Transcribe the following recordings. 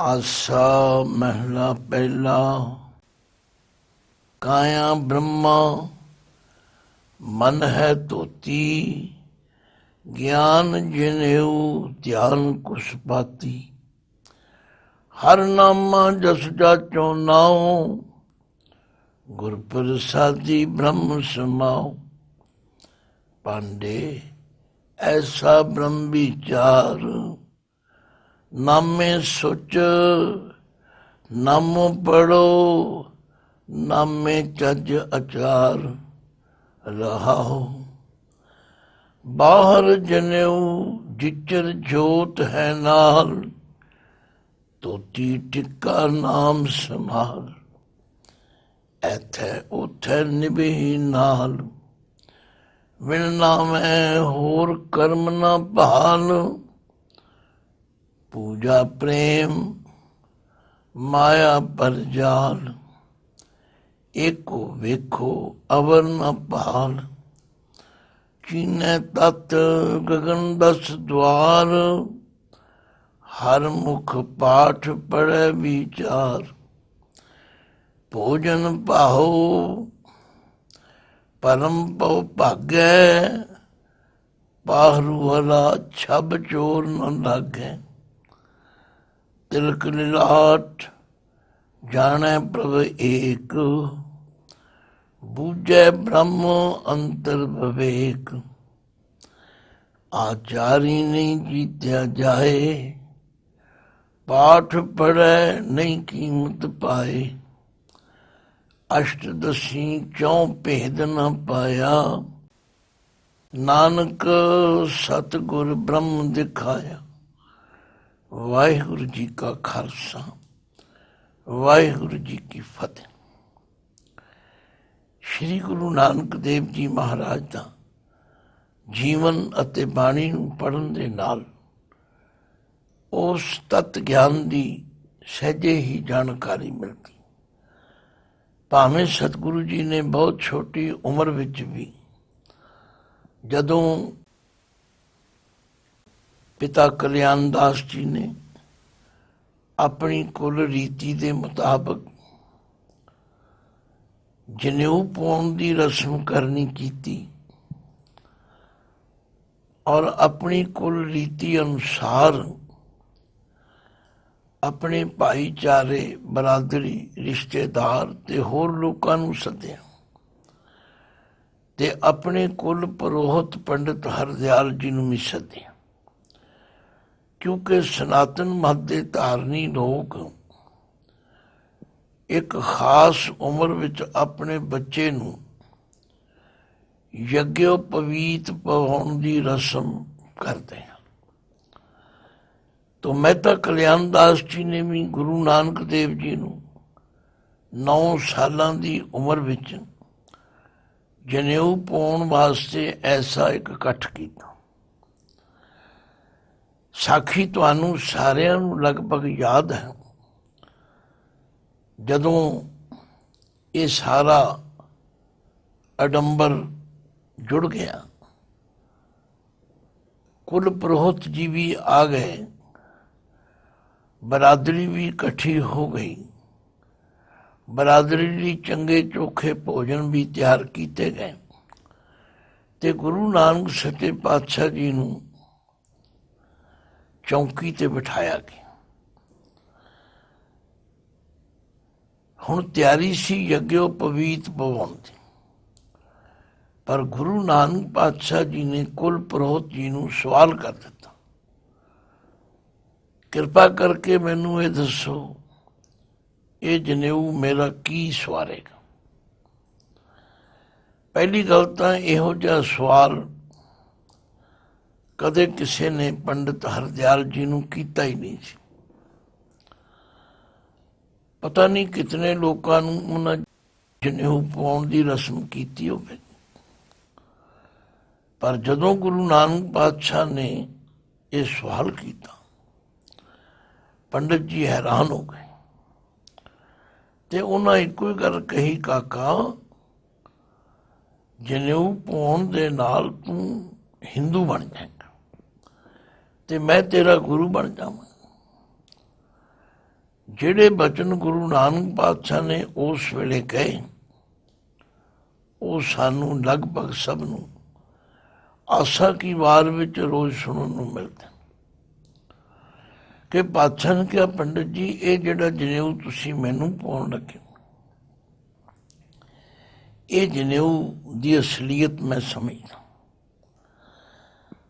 आसा महला पहला। काया ब्रह्मा मन है तोती, ज्ञान जिनेऊ ध्यान कुसपाती। हर नामा जस जाचो नाओ, गुर प्रसादी ब्रह्म समाओ। पांडे ऐसा ब्रह्म विचार, नामे सोच नामो पढ़ो, नामे चज अचार रहाओ। बाहर जनेऊ जिचर जोत है नाल, तोती टिक्का नाम संभाल। एथे उथे निभही नाल, बिन नामै होर कर्म न भाल। पूजा प्रेम माया पर जाल, एको वेखो अवर न पाल। चीने तत् गगन दस द्वार, हर मुख पाठ पढ़े विचार। भोजन पाहो परम पव भागै, पाहरू वाला छब चोर न लागै। तिलक लिलाट जाने प्रभ एक, बूझे ब्रह्म अंतर विवेक। आचारी नहीं जीत्या जाए, पाठ पढ़े नहीं कीमत पाए। अष्टदशी क्यों भेद न पाया, नानक सतगुर ब्रह्म दिखाया। वाहिगुरु जी का खालसा, वाहिगुरु जी की फतेह। श्री गुरु नानक देव जी महाराज ਦਾ ਜੀਵਨ ਅਤੇ ਬਾਣੀ ਨੂੰ ਪੜ੍ਹਨ ਦੇ ਨਾਲ ਉਸ ਤਤ ਗਿਆਨ ਦੀ ਸਹਿਜੇ ਹੀ ਜਾਣਕਾਰੀ ਮਿਲਦੀ। ਭਾਵੇਂ ਸਤਿਗੁਰੂ ਜੀ ਨੇ ਬਹੁਤ ਛੋਟੀ ਉਮਰ ਵਿੱਚ ਵੀ ਜਦੋਂ ਪਿਤਾ ਕਲਿਆਣ ਦਾਸ ਜੀ ਨੇ ਆਪਣੀ ਕੁਲ ਰੀਤੀ ਦੇ ਮੁਤਾਬਕ ਜਨੇਊ ਪਾਉਣ ਦੀ ਰਸਮ ਕਰਨੀ ਕੀਤੀ ਔਰ ਆਪਣੀ ਕੁਲ ਰੀਤੀ ਅਨੁਸਾਰ ਆਪਣੇ ਭਾਈਚਾਰੇ, ਬਰਾਦਰੀ, ਰਿਸ਼ਤੇਦਾਰ ਤੇ ਹੋਰ ਲੋਕਾਂ ਨੂੰ ਸੱਦਿਆ ਤੇ ਆਪਣੇ ਕੁਲ ਪੁਰੋਹਿਤ ਪੰਡਿਤ ਹਰਦਿਆਲ ਜੀ ਨੂੰ ਵੀ ਸੱਦਿਆ। ਕਿਉਂਕਿ ਸਨਾਤਨ ਮਤ ਦੇ ਧਾਰਨੀ ਲੋਕ ਇੱਕ ਖਾਸ ਉਮਰ ਵਿੱਚ ਆਪਣੇ ਬੱਚੇ ਨੂੰ ਯੱਗਯੋਪਵੀਤ ਪਵਾਉਣ ਦੀ ਰਸਮ ਕਰਦੇ ਹਨ। तो ਮਹਿਤਾ ਕਲਿਆਣ ਦਾਸ ਜੀ ਨੇ ਵੀ ਗੁਰੂ ਨਾਨਕ ਦੇਵ ਜੀ ਨੂੰ 9 ਸਾਲਾਂ ਦੀ ਉਮਰ ਵਿੱਚ ਜਨੇਊ ਪਾਉਣ ਵਾਸਤੇ ਐਸਾ ਇੱਕ ਇਕੱਠ ਕੀਤਾ। ਸਾਖੀ ਤੁਹਾਨੂੰ ਸਾਰਿਆਂ ਨੂੰ ਲਗਭਗ ਯਾਦ ਹੈ। ਜਦੋਂ ਇਹ ਸਾਰਾ ਅਡੰਬਰ ਜੁੜ ਗਿਆ, ਕੁਲ ਪੁਰੋਹਿਤ ਜੀ ਵੀ ਆ ਗਏ, ਬਰਾਦਰੀ ਵੀ ਇਕੱਠੀ ਹੋ ਗਈ। ਬਰਾਦਰੀ ਲਈ ਚੰਗੇ ਚੋਖੇ ਭੋਜਨ ਵੀ ਤਿਆਰ ਕੀਤੇ ਗਏ ਤੇ ਗੁਰੂ ਨਾਨਕ ਸੱਚੇ ਪਾਤਸ਼ਾਹ ਜੀ ਨੂੰ ਚੌਂਕੀ ਤੇ ਬਿਠਾਇਆ ਗਿਆ। ਹੁਣ ਤਿਆਰੀ ਸੀ ਯੱਗਯੋਪਵੀਤ ਪਵਾਉਣ ਦੀ, ਪਰ ਗੁਰੂ ਨਾਨਕ ਪਾਤਸ਼ਾਹ ਜੀ ਨੇ ਕੁਲ ਪੁਰੋਹਿਤ ਜੀ ਨੂੰ ਸਵਾਲ ਕਰ ਦਿੱਤਾ, ਕਿਰਪਾ ਕਰਕੇ ਮੈਨੂੰ ਇਹ ਦੱਸੋ, ਇਹ ਜਨੇਊ ਮੇਰਾ ਕੀ ਸਵਾਰੇਗਾ। ਪਹਿਲੀ ਗੱਲ ਤਾਂ ਇਹੋ ਜਿਹਾ ਸਵਾਲ ਕਦੇ ਕਿਸੇ ਨੇ ਪੰਡਿਤ ਹਰਦਿਆਲ ਜੀ ਨੂੰ ਕੀਤਾ ਹੀ ਨਹੀਂ ਸੀ। ਪਤਾ ਨਹੀਂ ਕਿਤਨੇ ਲੋਕਾਂ ਨੂੰ ਉਹਨਾਂ ਜਨੇਊ ਪਾਉਣ ਦੀ ਰਸਮ ਕੀਤੀ ਹੋਵੇ, ਪਰ ਜਦੋਂ ਗੁਰੂ ਨਾਨਕ ਪਾਤਸ਼ਾਹ ਨੇ ਇਹ ਸਵਾਲ ਕੀਤਾ, ਪੰਡਿਤ ਜੀ ਹੈਰਾਨ ਹੋ ਗਏ ਤੇ ਉਹਨਾਂ ਇੱਕੋ ਹੀ ਗੱਲ ਕਹੀ, ਕਾਕਾ ਜਨੇਊ ਪਾਉਣ ਦੇ ਨਾਲ ਤੂੰ ਹਿੰਦੂ ਬਣ ਜਾਏਗਾ ਤੇ ਮੈਂ ਤੇਰਾ ਗੁਰੂ ਬਣ ਜਾਵਾਂ। ਜਿਹੜੇ ਬਚਨ ਗੁਰੂ ਨਾਨਕ ਪਾਤਸ਼ਾਹ ਨੇ ਉਸ ਵੇਲੇ ਕਹੇ ਉਹ ਸਾਨੂੰ ਲਗਭਗ ਸਭ ਨੂੰ ਆਸਾ ਕੀ ਵਾਰ ਵਿੱਚ ਰੋਜ਼ ਸੁਣਨ ਨੂੰ ਮਿਲਦੇ ਕਿ ਪਾਤਸ਼ਾਹ ਨੇ ਕਿਹਾ, ਪੰਡਿਤ ਜੀ ਇਹ ਜਿਹੜਾ ਜਨੇਊ ਤੁਸੀਂ ਮੈਨੂੰ ਪਾਉਣ ਲੱਗੇ ਇਹ ਜਨੇਊ ਦੀ ਅਸਲੀਅਤ ਮੈਂ ਸਮਝਦਾ।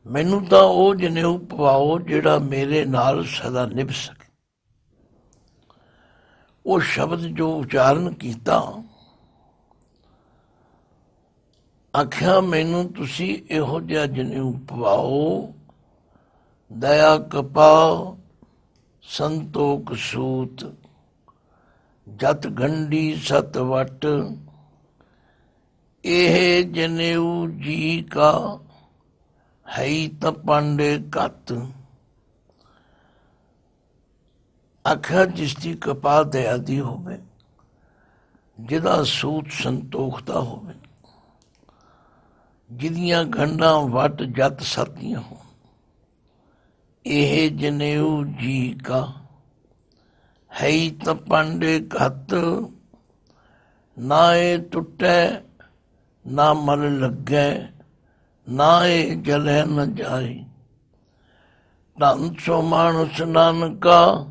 ਮੈਨੂੰ ਤਾਂ ਉਹ ਜਨੇਊ ਪਵਾਓ ਜਿਹੜਾ ਮੇਰੇ ਨਾਲ ਸਦਾ ਨਿਭ ਸਕੇ। ਉਹ ਸ਼ਬਦ ਜੋ ਉਚਾਰਨ ਕੀਤਾ, ਆਖਿਆ ਮੈਨੂੰ ਤੁਸੀਂ ਇਹੋ ਜਿਹਾ ਜਨੇਊ ਪਵਾਓ, ਦਇਆ ਕਪਾ ਸੰਤੋਖ ਸੂਤ, ਜਤ ਗੰਢੀ ਸਤ ਵਟ, ਇਹ ਜਨੇਊ ਜੀ ਕਾ ਹੈ ਤਾਂ ਪਾਂਡੇ ਘੱਤ। ਆਖਿਆ ਜਿਸ ਦੀ ਕਪਾ ਦਇਆ ਦੀ ਹੋਵੇ, ਜਿਹਦਾ ਸੂਤ ਸੰਤੋਖ ਦਾ ਹੋਵੇ, ਜਿਹਦੀਆਂ ਗੰਢਾਂ ਵੱਟ ਜਤ ਸਤੀਆਂ ਹੋਣ, ਇਹ ਜਨੇਊ ਜੀ ਕਾ ਹੈ ਤਾਂ ਪਾਂਡੇ ਘੱਤ। ਨਾ ਇਹ ਟੁੱਟੈ ਨਾ ਮਲ ਲੱਗੈ, ਨਾ ਇਹ ਜਲੈ ਨ ਜਾਏ। ਧੰਨ ਸੋ ਮਾਨਸ ਨਾਨਕਾ,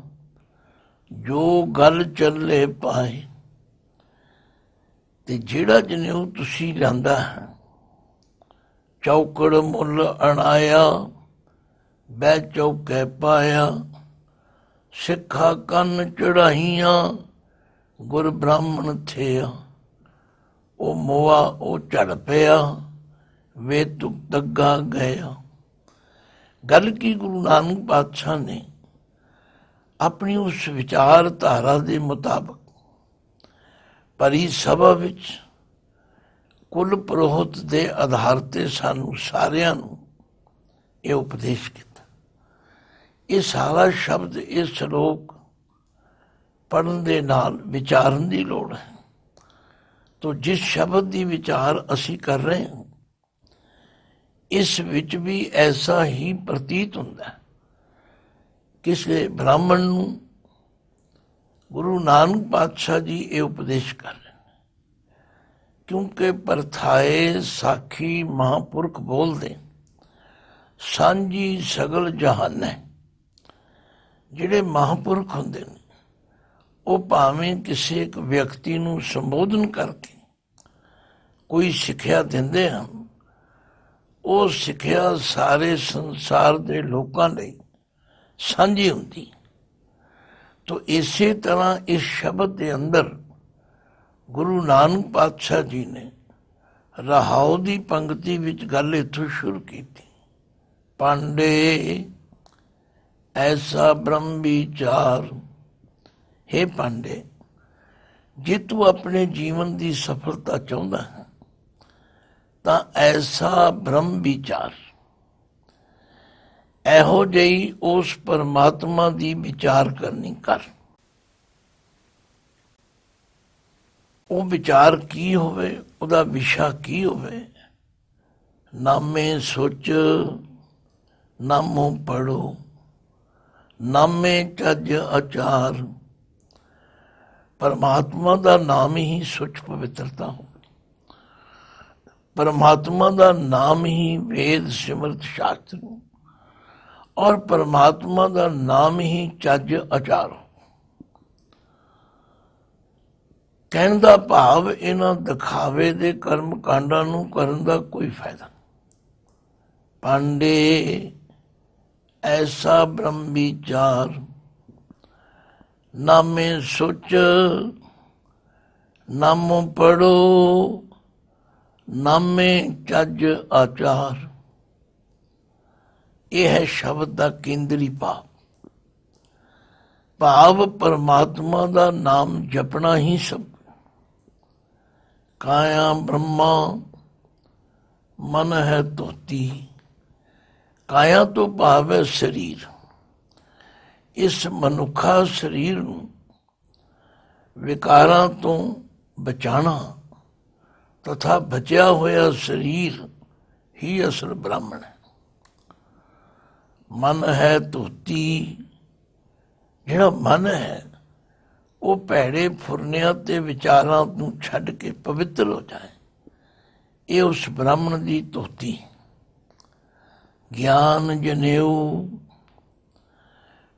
ਜੋ ਗੱਲ ਚੱਲੇ ਪਾਏ। ਤੇ ਜਿਹੜਾ ਜਨੇਊ ਤੁਸੀਂ ਲਿਆਂਦਾ ਹੈ, ਚੌਕੜ ਮੁੱਲ ਅਣਾਇਆ, ਬਹਿ ਚੌਕੇ ਪਾਇਆ। ਸਿੱਖਾ ਕੰਨ ਚੜਾਈਆਂ, ਗੁਰ ਬ੍ਰਾਹਮਣ ਥਿਆ। ਉਹ ਮੋਆ ਉਹ ਝੜ ਪਿਆ, ਵੇ ਤੁਕ ਤੱਗਾ ਗਿਆ। ਗੱਲ ਕੀ ਗੁਰੂ ਨਾਨਕ ਪਾਤਸ਼ਾਹ ਨੇ ਆਪਣੀ ਉਸ ਵਿਚਾਰਧਾਰਾ ਦੇ ਮੁਤਾਬਕ ਭਰੀ ਸਭਾ ਵਿੱਚ ਕੁੱਲ ਪ੍ਰੋਹਤ ਦੇ ਆਧਾਰ ਤੇ ਸਾਨੂੰ ਸਾਰਿਆਂ ਨੂੰ ਇਹ ਉਪਦੇਸ਼ ਕੀਤਾ। ਇਹ ਸਾਰਾ ਸ਼ਬਦ, ਇਹ ਸ਼ਲੋਕ ਪੜ੍ਹਨ ਦੇ ਨਾਲ ਵਿਚਾਰਨ ਦੀ ਲੋੜ ਹੈ। ਤੋ ਜਿਸ ਸ਼ਬਦ ਦੀ ਵਿਚਾਰ ਅਸੀਂ ਕਰ ਰਹੇ ਹਾਂ, ਇਸ ਵਿੱਚ ਵੀ ਐਸਾ ਹੀ ਪ੍ਰਤੀਤ ਹੁੰਦਾ ਹੈ। ਕਿਸੇ ਬ੍ਰਾਹਮਣ ਨੂੰ ਗੁਰੂ ਨਾਨਕ ਪਾਤਸ਼ਾਹ ਜੀ ਇਹ ਉਪਦੇਸ਼ ਕਰ ਰਹੇ ਨੇ, ਕਿਉਂਕਿ ਪਰਥਾਏ ਸਾਖੀ ਮਹਾਂਪੁਰਖ ਬੋਲਦੇ, ਸਾਂਝੀ ਸਗਲ ਜਹਾਨ ਹੈ। ਜਿਹੜੇ ਮਹਾਂਪੁਰਖ ਹੁੰਦੇ ਨੇ, ਉਹ ਭਾਵੇਂ ਕਿਸੇ ਇੱਕ ਵਿਅਕਤੀ ਨੂੰ ਸੰਬੋਧਨ ਕਰਕੇ ਕੋਈ ਸਿੱਖਿਆ ਦਿੰਦੇ ਹਨ, ਉਹ ਸਿੱਖਿਆ ਸਾਰੇ ਸੰਸਾਰ ਦੇ ਲੋਕਾਂ ਲਈ ਸਾਂਝੀ ਹੁੰਦੀ। ਤੋ ਇਸੇ ਤਰ੍ਹਾਂ ਇਸ ਸ਼ਬਦ ਦੇ ਅੰਦਰ ਗੁਰੂ ਨਾਨਕ ਪਾਤਸ਼ਾਹ ਜੀ ਨੇ ਰਹਾਉ ਦੀ ਪੰਕਤੀ ਵਿੱਚ ਗੱਲ ਇੱਥੋਂ ਸ਼ੁਰੂ ਕੀਤੀ। ਪਾਂਡੇ ਐਸਾ ਬ੍ਰਹਮ ਵਿਚਾਰ, ਹੇ ਪਾਂਡੇ, ਜੇ ਤੂੰ ਆਪਣੇ ਜੀਵਨ ਦੀ ਸਫਲਤਾ ਚਾਹੁੰਦਾ ਹੈ ਤਾਂ ਐਸਾ ਬ੍ਰਹਮ ਵਿਚਾਰ, ਇਹੋ ਜਿਹੀ ਉਸ ਪਰਮਾਤਮਾ ਦੀ ਵਿਚਾਰ ਕਰਨੀ ਕਰ। ਉਹ ਵਿਚਾਰ ਕੀ ਹੋਵੇ, ਉਹਦਾ ਵਿਸ਼ਾ ਕੀ ਹੋਵੇ? ਨਾਮੇ ਸੋਚ ਨਾਮੋ ਪੜੋ, ਨਾਮੇ ਚੱਜ ਆਚਾਰ। ਪਰਮਾਤਮਾ ਦਾ ਨਾਮ ਹੀ ਸੁੱਚ ਪਵਿੱਤਰਤਾ ਹੋ, परमात्मा का नाम ही वेद सिमरत शास्त्र और परमात्मा का नाम ही चज आचार। कहने का भाव इन्हां दिखावे दे कर्म कांडां नूं करन दा कोई फायदा। पांडे ऐसा ब्रह्म विचार नामे सोच नामो पढ़ो नामे चज आचार। यह है शब्द का केंद्री भाव। भाव परमात्मा का नाम जपना ही सब। काया ब्रह्मा मन है धोती। काया तो भाव है शरीर। इस मनुखा शरीर नूं विकारां तो बचाना तथा बचा होया शरीर ही असल ब्राह्मण है। मन है धोती, जिहड़ा मन है ਉਹ ਭੈੜੇ ਫੁਰਨਿਆਂ ਤੇ ਵਿਚਾਰਾਂ ਨੂੰ ਛੱਡ ਕੇ ਪਵਿੱਤਰ ਹੋ ਜਾਏ। ਇਹ ਉਸ ਬ੍ਰਾਹਮਣ ਦੀ ਧੋਤੀ। ਗਿਆਨ ਜਨੇਊ,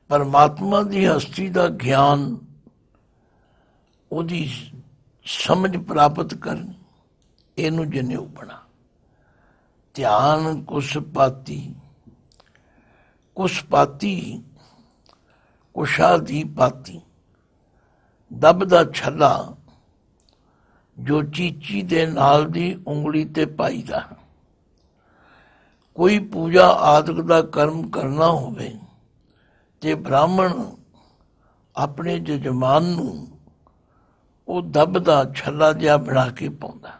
ਪਰਮਾਤਮਾ ਦੀ ਹਸਤੀ ਦਾ ਗਿਆਨ, ਉਹਦੀ ਸਮਝ ਪ੍ਰਾਪਤ ਕਰਨੀ, ਇਹਨੂੰ ਜਨੇਊ ਬਣਾ। ਧਿਆਨ ਕੁਸ ਪਾਤੀ, ਕੁਸ ਪਾਤੀ, ਕੁਸ਼ਾ ਦੀ ਪਾਤੀ, ਦੱਬ ਦਾ ਛੱਲਾ ਜੋ ਚੀਚੀ ਦੇ ਨਾਲ ਦੀ ਉਂਗਲੀ ਤੇ ਪਾਈਦਾ। ਕੋਈ ਪੂਜਾ ਆਦਿਕ ਦਾ ਕਰਮ ਕਰਨਾ ਹੋਵੇ ਤੇ ਬ੍ਰਾਹਮਣ ਆਪਣੇ ਜਜਮਾਨ ਨੂੰ ਉਹ ਦੱਬ ਦਾ ਛੱਲਾ ਜਿਹਾ ਬਣਾ ਕੇ ਪਾਉਂਦਾ।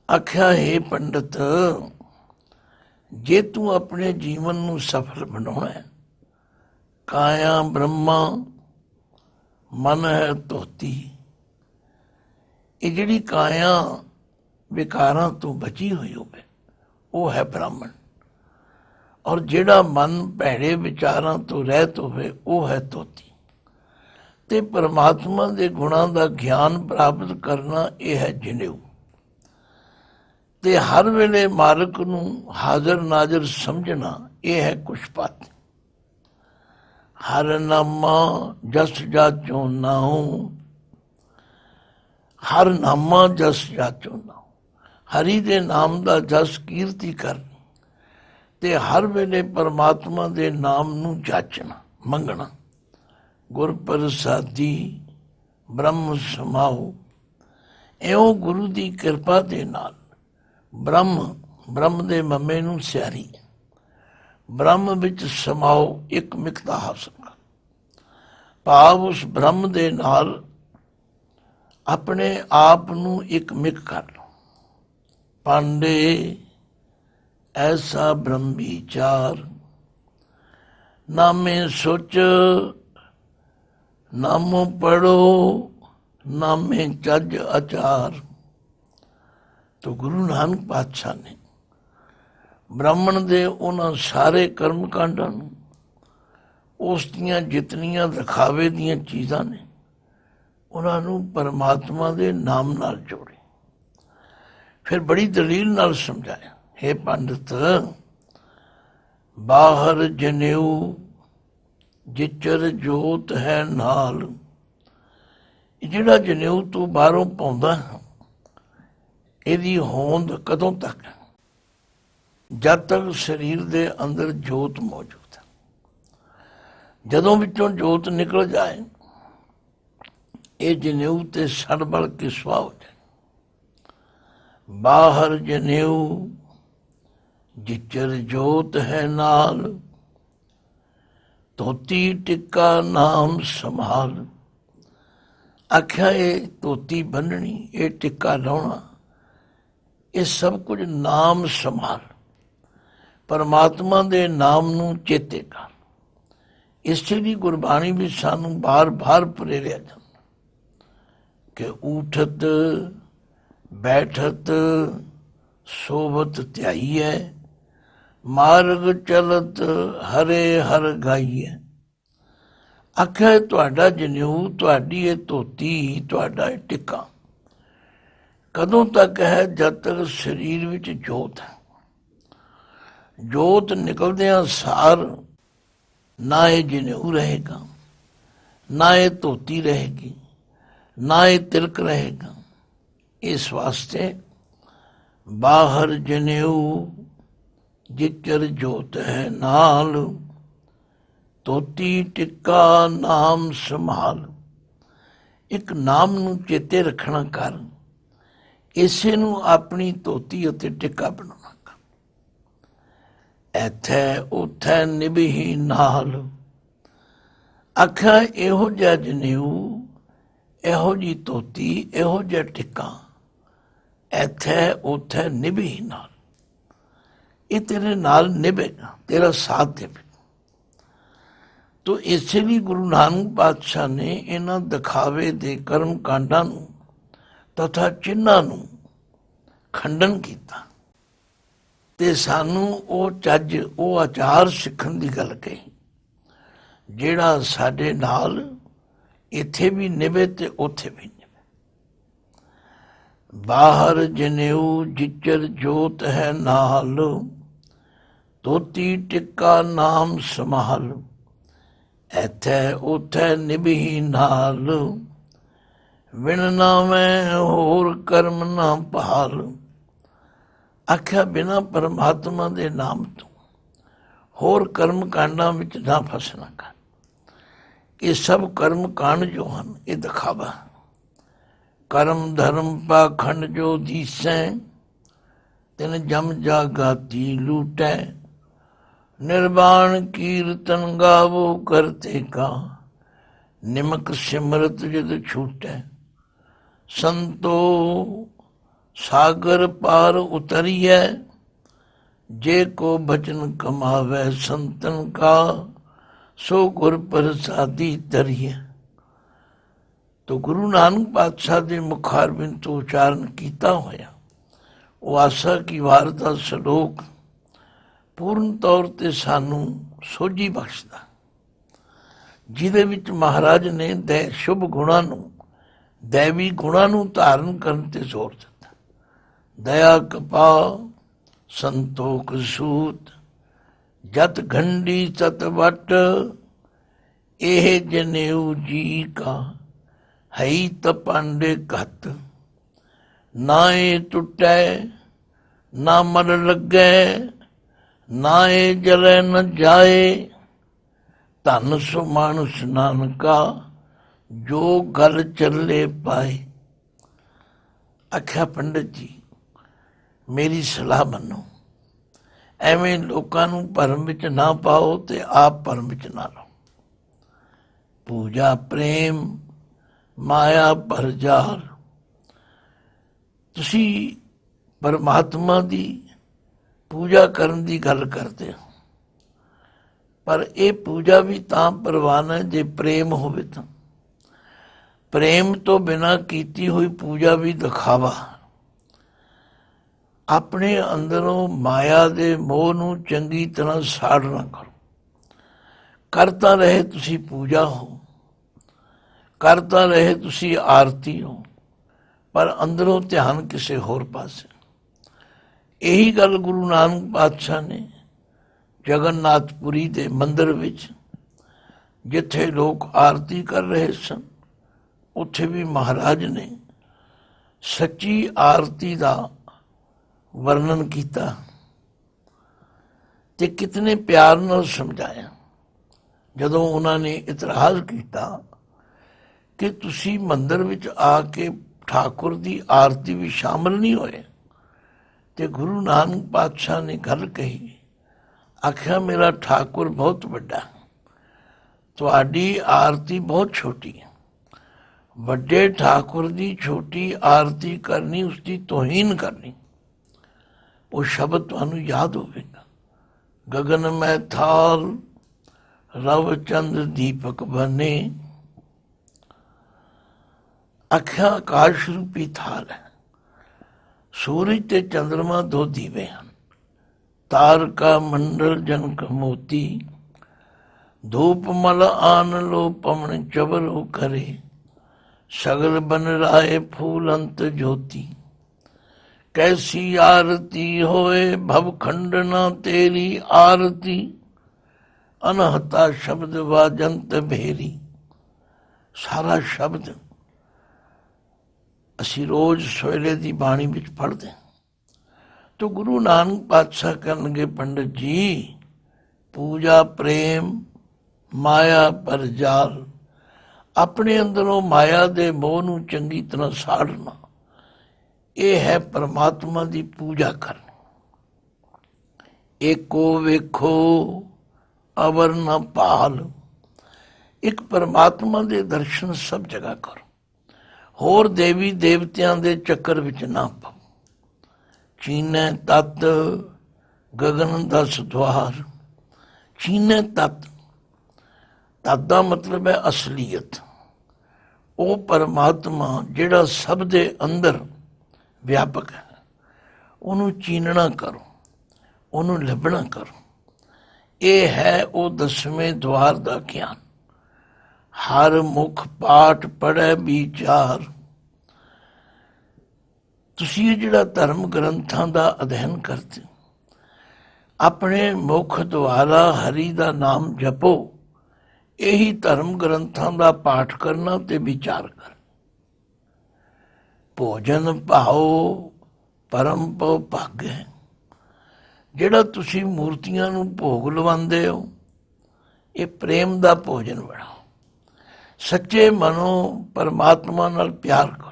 ਆਖਿਆ, ਹੇ ਪੰਡਤ, ਜੇ ਤੂੰ ਆਪਣੇ ਜੀਵਨ ਨੂੰ ਸਫਲ ਬਣਾਉਣਾ ਹੈ, ਕਾਇਆ ਬ੍ਰਹਮਾ ਮਨ ਹੈ ਧੋਤੀ। ਇਹ ਜਿਹੜੀ ਕਾਇਆ ਵਿਕਾਰਾਂ ਤੋਂ ਬਚੀ ਹੋਈ ਹੋਵੇ ਉਹ ਹੈ ਬ੍ਰਾਹਮਣ, ਔਰ ਜਿਹੜਾ ਮਨ ਭੈੜੇ ਵਿਚਾਰਾਂ ਤੋਂ ਰਹਿਤ ਹੋਵੇ ਉਹ ਹੈ ਧੋਤੀ। ਤੇ ਪਰਮਾਤਮਾ ਦੇ ਗੁਣਾਂ ਦਾ ਗਿਆਨ ਪ੍ਰਾਪਤ ਕਰਨਾ ਇਹ ਹੈ ਜਨੇਊ। ਤੇ ਹਰ ਵੇਲੇ ਮਾਲਕ ਨੂੰ ਹਾਜ਼ਰ ਨਾਜ਼ਰ ਸਮਝਣਾ ਇਹ ਹੈ ਕੁਸ਼ਪਾਤੀ। ਹਰ ਨਾਮਾ ਜਸ ਜਾਚੋ ਨਾਉ, ਹਰ ਨਾਮਾ ਜਸ ਜਾਚੋ ਨਾਉ। ਹਰੀ ਦੇ ਨਾਮ ਦਾ ਜਸ ਕੀਰਤੀ ਕਰਨੀ ਤੇ ਹਰ ਵੇਲੇ ਪਰਮਾਤਮਾ ਦੇ ਨਾਮ ਨੂੰ ਜਾਚਣਾ, ਮੰਗਣਾ। ਗੁਰ ਪ੍ਰਸਾਦੀ ਬ੍ਰਹਮ ਸਮਾਉ। ਇਉਂ ਗੁਰੂ ਦੀ ਕਿਰਪਾ ਦੇ ਨਾਲ ਬ੍ਰਹਮ ਦੇ ਮਮੇ ਨੂੰ ਸਿਆਰੀ, ਬ੍ਰਹਮ ਵਿੱਚ ਸਮਾਓ, ਇੱਕ ਮਿਕਤਾ ਹਾਸਲ ਕਰ। ਭਾਵ ਉਸ ਬ੍ਰਹਮ ਦੇ ਨਾਲ ਆਪਣੇ ਆਪ ਨੂੰ ਇੱਕ ਮਿਕ ਕਰ ਲਓ। ਪਾਂਡੇ ਐਸਾ ਬ੍ਰਹਮ ਵਿਚਾਰ, ਨਾਮੇ ਸੋਚ ਨਾਮੋ ਪੜੋ, ਨਾਮੇ ਚੱਜ ਆਚਾਰ। ਤੋ ਗੁਰੂ ਨਾਨਕ ਪਾਤਸ਼ਾਹ ਨੇ ਬ੍ਰਾਹਮਣ ਦੇ ਉਹਨਾਂ ਸਾਰੇ ਕਰਮ ਕਾਂਡਾਂ ਨੂੰ, ਉਸ ਦੀਆਂ ਜਿਤਨੀਆਂ ਦਿਖਾਵੇ ਦੀਆਂ ਚੀਜ਼ਾਂ ਨੇ, ਉਹਨਾਂ ਨੂੰ ਪਰਮਾਤਮਾ ਦੇ ਨਾਮ ਨਾਲ ਜੋੜੇ। ਫਿਰ ਬੜੀ ਦਲੀਲ ਨਾਲ ਸਮਝਾਇਆ, ਹੇ ਪੰਡਤ, ਬਾਹਰ ਜਨੇਊ ਜਿਚਰ ਜੋਤ ਹੈ ਨਾਲ। ਜਿਹੜਾ ਜਨੇਊ ਤੂੰ ਬਾਹਰੋਂ ਪਾਉਂਦਾ, ਇਹਦੀ ਹੋਂਦ ਕਦੋਂ ਤੱਕ? ਜਦ ਤੱਕ ਸਰੀਰ ਦੇ ਅੰਦਰ ਜੋਤ ਮੌਜੂਦ ਹੈ। ਜਦੋਂ ਵਿੱਚੋਂ ਜੋਤ ਨਿਕਲ ਜਾਏ, ਇਹ ਜਨੇਊ ਤੇ ਸੜ ਬਲ ਕੇ ਸੁਆਹ ਹੋ ਜਾਏ। ਬਾਹਰ ਜਨੇਊ ਜਿਚਰ ਜੋਤ ਹੈ ਨਾਲ, ਧੋਤੀ ਟਿੱਕਾ ਨਾਮ ਸੰਭਾਲ। ਆਖਿਆ, ਇਹ ਧੋਤੀ ਬੰਨਣੀ, ਇਹ ਟਿੱਕਾ ਲਾਉਣਾ, ਇਹ ਸਭ ਕੁਝ ਨਾਮ ਸੰਭਾਲ, ਪਰਮਾਤਮਾ ਦੇ ਨਾਮ ਨੂੰ ਚੇਤੇ ਕਰ। ਇਸ ਲਈ ਗੁਰਬਾਣੀ ਵਿੱਚ ਸਾਨੂੰ ਬਾਰ-ਬਾਰ ਪ੍ਰੇਰਿਆ ਜਾਂਦਾ ਕਿ ਉਠਤ ਬੈਠਤ ਸੋਵਤ ਧਿਆਈਐ, ਮਾਰਗ ਚਲਤ ਹਰੇ ਹਰ ਗਾਈਐ। ਆਖਿਆ, ਤੁਹਾਡਾ ਜਨੇਊ, ਤੁਹਾਡੀ ਇਹ ਧੋਤੀ, ਤੁਹਾਡਾ ਇਹ ਟਿੱਕਾ ਕਦੋਂ ਤੱਕ ਹੈ? ਜਦ ਤੱਕ ਸਰੀਰ ਵਿੱਚ ਜੋਤ ਹੈ। ਜੋਤ ਨਿਕਲਦਿਆਂ ਸਾਰ ਨਾ ਇਹ ਜਨੇਊ ਰਹੇਗਾ, ਨਾ ਇਹ ਧੋਤੀ ਰਹੇਗੀ, ਨਾ ਇਹ ਤਿਲਕ ਰਹੇਗਾ। ਇਸ ਵਾਸਤੇ ਬਾਹਰ ਜਨੇਊ ਜਿਚਰ ਜੋਤ ਹੈ ਨਾਲ, ਧੋਤੀ ਟਿੱਕਾ ਨਾਮ ਸੰਭਾਲ। ਇੱਕ ਨਾਮ ਨੂੰ ਚੇਤੇ ਰੱਖਣਾ ਕਰ, ਇਸੇ ਨੂੰ ਆਪਣੀ ਧੋਤੀ ਅਤੇ ਟਿੱਕਾ ਬਣਾਉਣਾ ਕਰ। ਇੱਥੇ ਉੱਥੇ ਨਿਭੀ ਨਾਲ। ਆਖਿਆ, ਇਹੋ ਜਿਹਾ ਜਨੇਊ, ਇਹੋ ਜਿਹੀ ਧੋਤੀ, ਇਹੋ ਜਿਹਾ ਟਿੱਕਾ ਇੱਥੇ ਉੱਥੇ ਨਿਭੀ ਨਾਲ, ਇਹ ਤੇਰੇ ਨਾਲ ਨਿਭੇਗਾ, ਤੇਰਾ ਸਾਥ ਦੇਵੇ। ਤੋ ਇਸੇ ਲਈ ਗੁਰੂ ਨਾਨਕ ਪਾਤਸ਼ਾਹ ਨੇ ਇਹਨਾਂ ਦਿਖਾਵੇ ਦੇ ਕਰਮ ਕਾਂਡਾਂ ਨੂੰ ਤਥਾ ਚਿੰਨ੍ਹਾਂ ਨੂੰ ਖੰਡਨ ਕੀਤਾ ਤੇ ਸਾਨੂੰ ਉਹ ਚੱਜ, ਉਹ ਆਚਾਰ ਸਿੱਖਣ ਦੀ ਗੱਲ ਕਹੀ, ਜਿਹੜਾ ਸਾਡੇ ਨਾਲ ਇੱਥੇ ਵੀ ਨਿਭੇ ਤੇ ਉੱਥੇ ਵੀ ਨਿਭੇ। ਬਾਹਰ ਜਨੇਊ ਜਿਚਰ ਜੋਤ ਹੈ ਨਾਲ, ਧੋਤੀ ਟਿੱਕਾ ਨਾਮ ਸੰਭਾਲ, ਇੱਥੇ ਉੱਥੇ ਨਿਭੀ ਨਾਲ, ਵਿਣ ਨਾਵੇਂ ਹੋਰ ਕਰਮ ਨਾ ਭਾਲ। ਆਖਿਆ ਬਿਨਾਂ ਪਰਮਾਤਮਾ ਦੇ ਨਾਮ ਤੋਂ ਹੋਰ ਕਰਮ ਕਾਂਡਾਂ ਵਿੱਚ ਨਾ ਫਸਣਾ ਕਰ। ਇਹ ਸਭ ਕਰਮ ਕਾਂਡ ਜੋ ਹਨ ਇਹ ਦਿਖਾਵਾ। ਕਰਮ ਧਰਮ ਪਾਖੰਡ ਜੋ ਦੀਸੈ, ਤਿਨ ਜਮ ਜਾਗਾਤੀ ਲੂਟੈ, ਨਿਰਵਾਣ ਕੀਰਤਨ ਗਾਵੋ ਕਰਤੇ ਕਾ, ਨਿਮਕ ਸਿਮਰਤ ਜਦ ਛੂਟੈ। ਸੰਤੋ ਸਾਗਰ ਪਾਰ ਉਤਰੀਐ, ਜੇ ਕੋ ਬਚਨ ਕਮਾਵੈ ਸੰਤਨ ਕਾ, ਸੋ ਗੁਰ ਪ੍ਰਸਾਦੀ ਧਰੀਐ। ਤੋ ਗੁਰੂ ਨਾਨਕ ਪਾਤਸ਼ਾਹ ਦੇ ਮੁਖਾਰਬਿੰਦ ਤੋਂ ਉਚਾਰਨ ਕੀਤਾ ਹੋਇਆ ਉਹ ਆਸਾ ਕੀ ਵਾਰ ਦਾ ਸਲੋਕ ਪੂਰਨ ਤੌਰ ਤੇ ਸਾਨੂੰ ਸੋਝੀ ਬਖਸ਼ਦਾ, ਜਿਹਦੇ ਵਿੱਚ ਮਹਾਰਾਜ ਨੇ ਸ਼ੁਭ ਗੁਣਾਂ ਨੂੰ, ਦੈਵੀ ਗੁਣਾਂ ਨੂੰ ਧਾਰਨ ਕਰਨ ਤੇ ਜ਼ੋਰ ਦਿੱਤਾ। ਦਇਆ ਕਪਾ ਸੰਤੋਖ ਸੂਤ, ਜਤ ਘੰਡੀ ਤਤ ਵਟ, ਇਹ ਜਨੇਊ ਜੀ ਕਾ ਹਈ ਤਪਾਂਡੇ ਘਤ। ਨਾ ਇਹ ਟੁੱਟੈ ਨਾ ਮਨ ਲੱਗੈ, ਨਾ ਇਹ ਜਲੇ ਨ ਜਾਏ, ਧਨ ਸੋ ਮਾਨੁਸ ਨਾਨਕਾ, ਜੋ ਗਲ ਚੱਲੇ ਪਾਏ। ਆਖਿਆ ਪੰਡਤ ਜੀ ਮੇਰੀ ਸਲਾਹ ਮੰਨੋ, ਐਵੇਂ ਲੋਕਾਂ ਨੂੰ ਭਰਮ ਵਿੱਚ ਨਾ ਪਾਓ ਤੇ ਆਪ ਭਰਮ ਵਿੱਚ ਨਾ ਰਹੋ। ਪੂਜਾ ਪ੍ਰੇਮ ਮਾਇਆ ਭਰਜਾਲ, ਤੁਸੀਂ ਪਰਮਾਤਮਾ ਦੀ ਪੂਜਾ ਕਰਨ ਦੀ ਗੱਲ ਕਰਦੇ ਹੋ, ਪਰ ਇਹ ਪੂਜਾ ਵੀ ਤਾਂ ਪ੍ਰਵਾਨ ਹੈ ਜੇ ਪ੍ਰੇਮ ਹੋਵੇ ਤਾਂ। ਪ੍ਰੇਮ ਤੋਂ ਬਿਨਾਂ ਕੀਤੀ ਹੋਈ ਪੂਜਾ ਵੀ ਦਿਖਾਵਾ। ਆਪਣੇ ਅੰਦਰੋਂ ਮਾਇਆ ਦੇ ਮੋਹ ਨੂੰ ਚੰਗੀ ਤਰ੍ਹਾਂ ਸਾੜ ਨਾ ਕਰੋ। ਕਰਤਾ ਰਹੇ ਤੁਸੀਂ ਪੂਜਾ ਹੋ, ਕਰਤਾ ਰਹੇ ਤੁਸੀਂ ਆਰਤੀ ਹੋ, ਪਰ ਅੰਦਰੋਂ ਧਿਆਨ ਕਿਸੇ ਹੋਰ ਪਾਸੇ। ਇਹੀ ਗੱਲ ਗੁਰੂ ਨਾਨਕ ਪਾਤਸ਼ਾਹ ਨੇ ਜਗਨਨਾਥਪੁਰੀ ਦੇ ਮੰਦਿਰ ਵਿੱਚ, ਜਿੱਥੇ ਲੋਕ ਆਰਤੀ ਕਰ ਰਹੇ ਸਨ, ਉੱਥੇ ਵੀ ਮਹਾਰਾਜ ਨੇ ਸੱਚੀ ਆਰਤੀ ਦਾ ਵਰਣਨ ਕੀਤਾ ਤੇ ਕਿਤਨੇ ਪਿਆਰ ਨਾਲ ਸਮਝਾਇਆ। ਜਦੋਂ ਉਹਨਾਂ ਨੇ ਇਤਰਾਜ਼ ਕੀਤਾ ਕਿ ਤੁਸੀਂ ਮੰਦਿਰ ਵਿੱਚ ਆ ਕੇ ਠਾਕੁਰ ਦੀ ਆਰਤੀ ਵੀ ਸ਼ਾਮਲ ਨਹੀਂ ਹੋਏ, ਤੇ ਗੁਰੂ ਨਾਨਕ ਪਾਤਸ਼ਾਹ ਨੇ ਗੱਲ ਕਹੀ, ਆਖਿਆ ਮੇਰਾ ਠਾਕੁਰ ਬਹੁਤ ਵੱਡਾ, ਤੁਹਾਡੀ ਆਰਤੀ ਬਹੁਤ ਛੋਟੀ ਹੈ। ਵੱਡੇ ਠਾਕੁਰ ਦੀ ਛੋਟੀ ਆਰਤੀ ਕਰਨੀ, ਉਸਦੀ ਤੋਹੀਨ ਕਰਨੀ। ਉਹ ਸ਼ਬਦ ਤੁਹਾਨੂੰ ਯਾਦ ਹੋਵੇਗਾ, ਗਗਨ ਮੈਂ ਥਾਲ ਰਵ ਚੰਦ ਦੀਪਕ ਬਨੇ। ਆਖਿਆ ਆਕਾਸ਼ ਰੂਪੀ ਥਾਲ ਹੈ, ਸੂਰਜ ਤੇ ਚੰਦਰਮਾ ਦੋ ਦੀਵੇ ਹਨ। ਤਾਰਕਾ ਮੰਡਲ ਜਨਕ ਮੋਤੀ, ਧੂਪ ਮਲ ਆਨ ਲੋ ਪਵਨ ਚਬਰੋ ਕਰੇ, ਸਗਲ ਬਨ ਰਾਏ ਫੂਲ ਅੰਤ ਜੋਤੀ। कैसी आरती होए भव खंडना तेरी आरती, अनहता शब्द वाजंत भेरी। सारा शब्द ਅਸੀਂ ਰੋਜ਼ ਸਵੇਲੇ ਦੀ ਬਾਣੀ ਵਿੱਚ ਪੜ੍ਹਦੇ ਹਾਂ। ਤੋ ਗੁਰੂ ਨਾਨਕ ਪਾਤਸ਼ਾਹ ਕਰਨਗੇ, ਪੰਡਤ ਜੀ ਪੂਜਾ ਪ੍ਰੇਮ ਮਾਇਆ ਪਰਜਾਲ, ਆਪਣੇ ਅੰਦਰੋਂ ਮਾਇਆ ਦੇ ਮੋਹ ਨੂੰ ਚੰਗੀ ਤਰ੍ਹਾਂ ਸਾੜਨਾ, ਇਹ ਹੈ ਪਰਮਾਤਮਾ ਦੀ ਪੂਜਾ ਕਰਨੀ। ਏਕੋ ਵੇਖੋ ਅਵਰ ਨਾ ਭਾਲ, ਇੱਕ ਪਰਮਾਤਮਾ ਦੇ ਦਰਸ਼ਨ ਸਭ ਜਗ੍ਹਾ ਕਰੋ, ਹੋਰ ਦੇਵੀ ਦੇਵਤਿਆਂ ਦੇ ਚੱਕਰ ਵਿੱਚ ਨਾ ਪਾਓ। ਚੀਨੈ ਤਤ ਗਗਨ ਦਸ ਦੁਆਰ, ਚੀਨੈ ਤਤ, ਤਤ ਦਾ ਮਤਲਬ ਹੈ ਅਸਲੀਅਤ। ਉਹ ਪਰਮਾਤਮਾ ਜਿਹੜਾ ਸਭ ਦੇ ਅੰਦਰ ਵਿਆਪਕ ਹੈ, ਉਹਨੂੰ ਚੀਨਣਾ ਕਰੋ, ਉਹਨੂੰ ਲੱਭਣਾ ਕਰੋ। ਇਹ ਹੈ ਉਹ 10ਵੇਂ ਦੁਆਰ ਦਾ ਗਿਆਨ। ਹਰ ਮੁਖ ਪਾਠ ਪੜ੍ਹੈ ਵਿਚਾਰ। ਤੁਸੀਂ ਇਹ ਜਿਹੜਾ ਧਰਮ ਗ੍ਰੰਥਾਂ ਦਾ ਅਧਿਐਨ ਕਰਦੇ, ਆਪਣੇ ਮੁਖ ਦੁਆਰਾ ਹਰੀ ਦਾ ਨਾਮ ਜਪੋ। ਇਹੀ ਧਰਮ ਗ੍ਰੰਥਾਂ ਦਾ ਪਾਠ ਕਰਨਾ ਤੇ ਵਿਚਾਰ ਕਰ। ਭੋਜਨ ਭਾਓ ਪਰਮ ਭਉ ਭਾਗੈ। ਜਿਹੜਾ ਤੁਸੀਂ ਮੂਰਤੀਆਂ ਨੂੰ ਭੋਗ ਲਵਾਉਂਦੇ ਹੋ, ਇਹ ਪ੍ਰੇਮ ਦਾ ਭੋਜਨ ਬਣਾਓ। ਸੱਚੇ ਮਨੋਂ ਪਰਮਾਤਮਾ ਨਾਲ ਪਿਆਰ ਕਰੋ।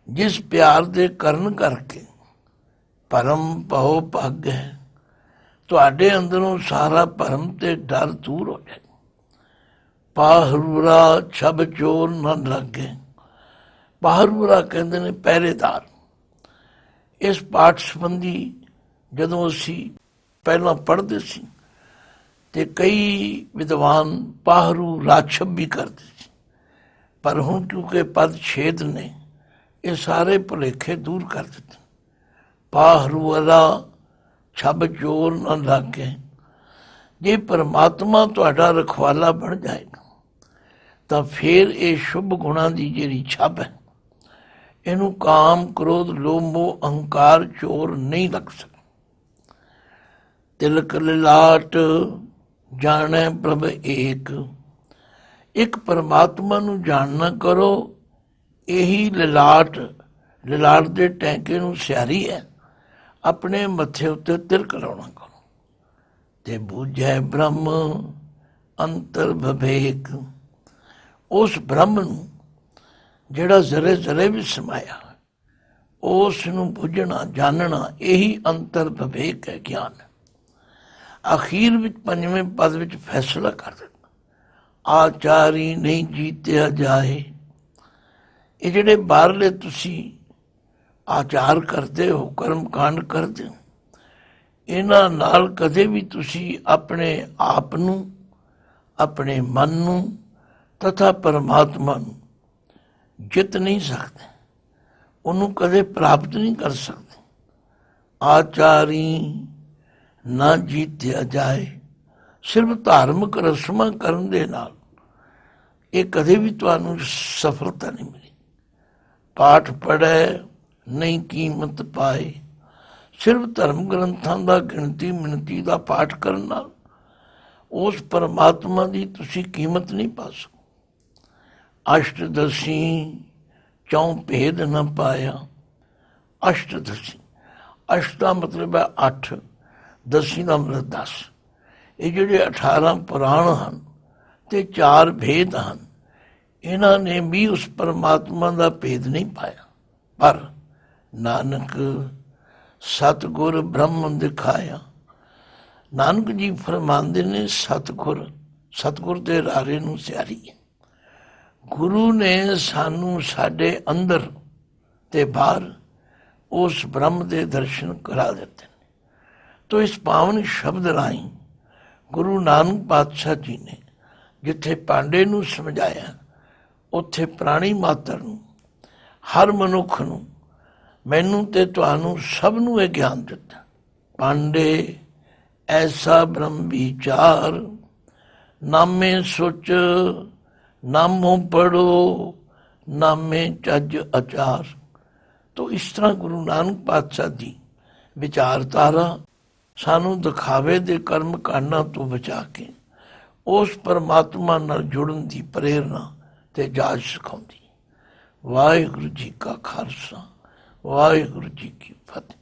ਜਿਸ ਪਿਆਰ ਦੇ ਕਰਨ ਕਰਕੇ ਪਰਮ ਭਉ ਭਾਗੈ, ਤੁਹਾਡੇ ਅੰਦਰੋਂ ਸਾਰਾ ਭਰਮ ਤੇ ਡਰ ਦੂਰ ਹੋ ਜਾਏ। ਪਾਹਰੂਰਾ ਛਬ ਚੋਰ ਨਾ ਲੱਗੇ। ਪਾਹਰੂਰਾ ਕਹਿੰਦੇ ਨੇ ਪਹਿਰੇਦਾਰ। ਇਸ ਪਾਠ ਸੰਬੰਧੀ ਜਦੋਂ ਅਸੀਂ ਪਹਿਲਾਂ ਪੜ੍ਹਦੇ ਸੀ ਤੇ ਕਈ ਵਿਦਵਾਨ ਪਾਹਰੂ ਰਾਛਬ ਵੀ ਕਰਦੇ ਸੀ, ਪਰ ਹੁਣ ਕਿਉਂਕਿ ਪਦ ਛੇਦ ਨੇ, ਇਹ ਸਾਰੇ ਭੁਲੇਖੇ ਦੂਰ ਕਰ ਦਿੱਤੇ। ਪਾਹਰੂਰਾ ਛਬ ਚੋਰ ਨਾ ਲੱਗੇ। ਜੇ ਪਰਮਾਤਮਾ ਤੁਹਾਡਾ ਰਖਵਾਲਾ ਬਣ ਜਾਏਗਾ ਤਾਂ ਫਿਰ ਇਹ ਸ਼ੁਭ ਗੁਣਾਂ ਦੀ ਜਿਹੜੀ ਛੱਬ ਹੈ, ਇਹਨੂੰ ਕਾਮ ਕ੍ਰੋਧ ਲੋਭ ਮੋਹ ਅਹੰਕਾਰ ਚੋਰ ਨਹੀਂ ਲੱਗ ਸਕਦਾ। ਤਿਲਕ ਲਿਲਾਟ ਜਾਣੈ ਪ੍ਰਭ ਏਕ। ਇੱਕ ਪਰਮਾਤਮਾ ਨੂੰ ਜਾਣਨਾ ਕਰੋ, ਇਹੀ ਲਿਲਾਟ ਦੇ ਟੈਂਕੇ ਨੂੰ ਸਿਆਰੀ ਹੈ। ਆਪਣੇ ਮੱਥੇ ਉੱਤੇ ਤਿਲਕ ਲਾਉਣਾ ਕਰੋ। ਤੇ ਬੂਝੈ ਬ੍ਰਹਮ ਅੰਤਰ ਵਿਵੇਕ। ਉਸ ਬ੍ਰਹਮ ਨੂੰ ਜਿਹੜਾ ਜ਼ਰੇ ਜ਼ਰੇ ਵੀ ਸਮਾਇਆ, ਉਸ ਨੂੰ ਬੁੱਝਣਾ ਜਾਣਨਾ, ਇਹੀ ਅੰਤਰ ਵਿਵੇਕ ਹੈ, ਗਿਆਨ। ਅਖੀਰ ਵਿੱਚ ਪੰਜਵੇਂ ਪਦ ਵਿੱਚ ਫੈਸਲਾ ਕਰ ਦਿੱਤਾ, ਆਚਾਰੀ ਨਹੀਂ ਜੀਤਿਆ ਜਾਏ। ਇਹ ਜਿਹੜੇ ਬਾਹਰਲੇ ਤੁਸੀਂ ਆਚਾਰ ਕਰਦੇ ਹੋ, ਕਰਮ ਕਾਂਡ ਕਰਦੇ ਹੋ, ਇਹਨਾਂ ਨਾਲ ਕਦੇ ਵੀ ਤੁਸੀਂ ਆਪਣੇ ਆਪ ਨੂੰ, ਆਪਣੇ ਮਨ ਨੂੰ ਤਥਾ ਪਰਮਾਤਮਾ ਨੂੰ ਜਿੱਤ ਨਹੀਂ ਸਕਦੇ। ਉਹਨੂੰ ਕਦੇ ਪ੍ਰਾਪਤ ਨਹੀਂ ਕਰ ਸਕਦੇ। ਆਚਾਰੀ ਨਾ ਜੀਤਿਆ ਜਾਏ। ਸਿਰਫ ਧਾਰਮਿਕ ਰਸਮਾਂ ਕਰਨ ਦੇ ਨਾਲ ਇਹ ਕਦੇ ਵੀ ਤੁਹਾਨੂੰ ਸਫਲਤਾ ਨਹੀਂ ਮਿਲੀ। ਪਾਠ ਪੜ੍ਹੈ ਨਹੀਂ ਕੀਮਤ ਪਾਏ। ਸਿਰਫ ਧਰਮ ਗ੍ਰੰਥਾਂ ਦਾ ਗਿਣਤੀ ਮਿਣਤੀ ਦਾ ਪਾਠ ਕਰਨ ਨਾਲ ਉਸ ਪਰਮਾਤਮਾ ਦੀ ਤੁਸੀਂ ਕੀਮਤ ਨਹੀਂ ਪਾ ਸਕਦੇ। ਅਸ਼ਟਦਸ਼ੀ ਚੌਂ ਭੇਦ ਨਾ ਪਾਇਆ। ਅਸ਼ਟਦਸ਼ੀ, ਅਸ਼ਟ ਦਾ ਮਤਲਬ ਹੈ 8, ਦਸੀ ਦਾ ਮਤਲਬ 10। ਇਹ ਜਿਹੜੇ 18 ਪੁਰਾਣ ਹਨ ਤੇ 4 ਭੇਦ ਹਨ, ਇਹਨਾਂ ਨੇ ਵੀ ਉਸ ਪਰਮਾਤਮਾ ਦਾ ਭੇਦ ਨਹੀਂ ਪਾਇਆ। ਪਰ ਨਾਨਕ ਸਤਿਗੁਰ ਬ੍ਰਹਮ ਦਿਖਾਇਆ। ਨਾਨਕ ਜੀ ਫਰਮਾਉਂਦੇ ਨੇ, ਸਤਿਗੁਰ ਦੇ ਰਾਰੇ ਨੂੰ ਸਿਆਰੀ ਹੈ। ਗੁਰੂ ਨੇ ਸਾਨੂੰ ਸਾਡੇ ਅੰਦਰ ਤੇ ਬਾਹਰ ਉਸ ਬ੍ਰਹਮ ਦੇ ਦਰਸ਼ਨ ਕਰਾ ਦਿੱਤੇ ਨੇ। ਤੋ ਇਸ ਪਾਵਨ ਸ਼ਬਦ ਰਾਹੀਂ ਗੁਰੂ ਨਾਨਕ ਪਾਤਸ਼ਾਹ ਜੀ ਨੇ ਜਿੱਥੇ ਪਾਂਡੇ ਨੂੰ ਸਮਝਾਇਆ, ਉੱਥੇ ਪ੍ਰਾਣੀ ਮਾਤਰ ਨੂੰ, ਹਰ ਮਨੁੱਖ ਨੂੰ, ਮੈਨੂੰ ਤੇ ਤੁਹਾਨੂੰ ਸਭ ਨੂੰ ਇਹ ਗਿਆਨ ਦਿੱਤਾ। ਪਾਂਡੇ ਐਸਾ ਬ੍ਰਹਮ ਵਿਚਾਰ, ਨਾਮੇ ਸੋਚ ਨਾਮੋਂ ਪੜੋ, ਨਾਮੇ ਚੱਜ ਅਚਾਰ। ਤੋ ਇਸ ਤਰ੍ਹਾਂ ਗੁਰੂ ਨਾਨਕ ਪਾਤਸ਼ਾਹ ਦੀ ਵਿਚਾਰਧਾਰਾ ਸਾਨੂੰ ਦਿਖਾਵੇ ਦੇ ਕਰਮ ਕਾਂਡਾਂ ਤੋਂ ਬਚਾ ਕੇ ਉਸ ਪਰਮਾਤਮਾ ਨਾਲ ਜੁੜਨ ਦੀ ਪ੍ਰੇਰਨਾ ਤੇ ਜਾਚ ਸਿਖਾਉਂਦੀ। ਵਾਹਿਗੁਰੂ ਜੀ ਕਾ ਖਾਲਸਾ, ਵਾਹਿਗੁਰੂ ਜੀ ਕੀ ਫਤਿਹ।